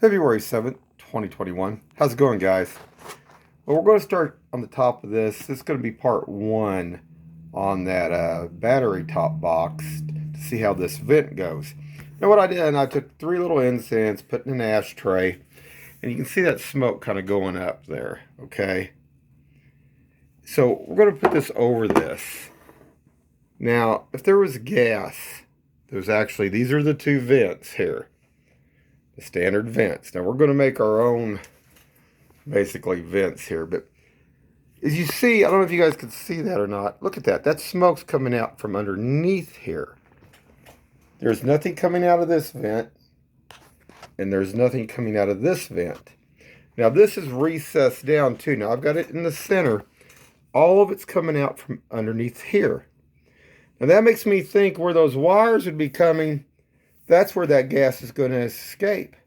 February 7th, 2021. How's it going, guys? Well, we're going to start on the top of this. This is going to be part one on that battery top box to see how this vent goes. Now what I did, I took 3 little incense, put in an ashtray, and you can see that smoke kind of going up there, okay? So we're going to put this over this. Now, if there was gas, these are the 2 vents here. The standard vents. Now we're going to make our own, basically, vents here. But as you see, I don't know if you guys can see that or not. Look at that. That smoke's coming out from underneath here. There's nothing coming out of this vent. And there's nothing coming out of this vent. Now this is recessed down too. Now I've got it in the center. All of it's coming out from underneath here. Now that makes me think where those wires would be coming, that's where that gas is going to escape.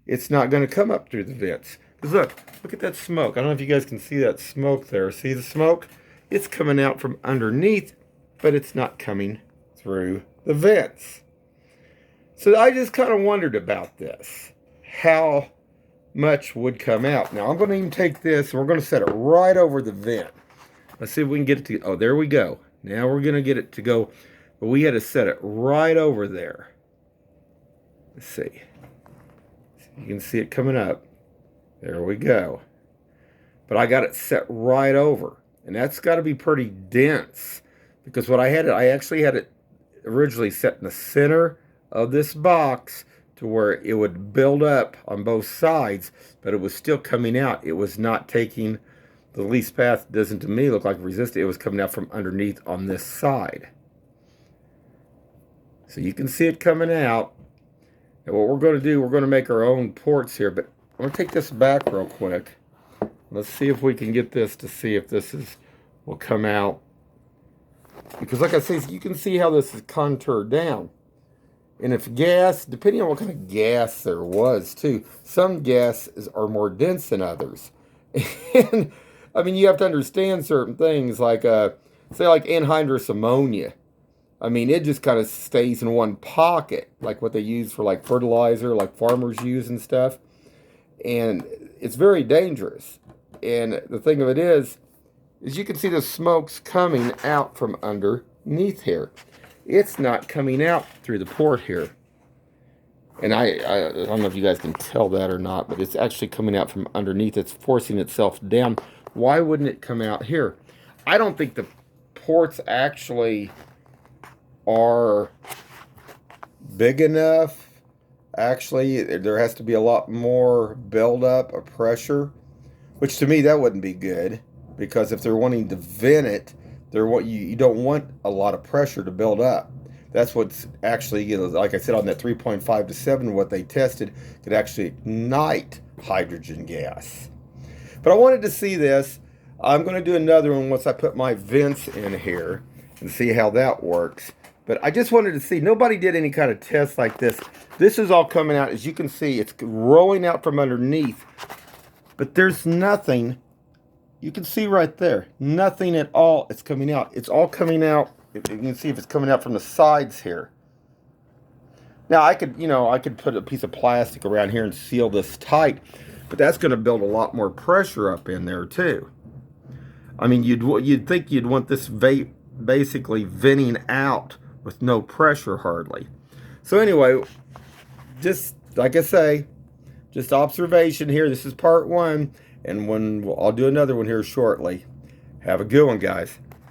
It's not going to come up through the vents. Because look at that smoke. I don't know if you guys can see that smoke there. See the smoke? It's coming out from underneath, but it's not coming through the vents. So I just kind of wondered about this. How much would come out? Now I'm going to even take this and we're going to set it right over the vent. Let's see if we can get it to, oh, there we go. Now we're going to get it to go, but we had to set it right over there. Let's see. You can see it coming up. There we go. But I got it set right over. And that's got to be pretty dense. Because what I actually had it originally set in the center of this box to where it would build up on both sides, but it was still coming out. It was not taking the least path. It doesn't to me look like resistance. It was coming out from underneath on this side. So you can see it coming out. And what we're going to do, we're going to make our own ports here, but I'm going to take this back real quick. Let's see if we can get this to see if this will come out. Because like I say, you can see how this is contoured down. And if gas, depending on what kind of gas there was too, some gases are more dense than others. And I mean, you have to understand certain things like, say like anhydrous ammonia. I mean, it just kind of stays in one pocket, like what they use for like fertilizer, like farmers use and stuff. And it's very dangerous. And the thing of it is you can see the smoke's coming out from underneath here. It's not coming out through the port here. And I don't know if you guys can tell that or not, but it's actually coming out from underneath. It's forcing itself down. Why wouldn't it come out here? I don't think the ports actually are big enough. Actually, there has to be a lot more buildup of pressure, which to me that wouldn't be good, because if they're wanting to vent it, you don't want a lot of pressure to build up. That's what's actually, you know, like I said, on that 3.5 to 7, what they tested could actually ignite hydrogen gas. But I wanted to see this. I'm going to do another one once I put my vents in here and see how that works. But I just wanted to see, nobody did any kind of test like this. This is all coming out. As you can see, it's rolling out from underneath. But there's nothing, you can see right there, nothing at all is coming out. It's all coming out, you can see if it's coming out from the sides here. Now I could put a piece of plastic around here and seal this tight, but that's going to build a lot more pressure up in there too. I mean, you'd think you'd want this basically venting out with no pressure hardly. So anyway, just like I say, just observation here. This is part one, and I'll do another one here shortly. Have a good one, guys.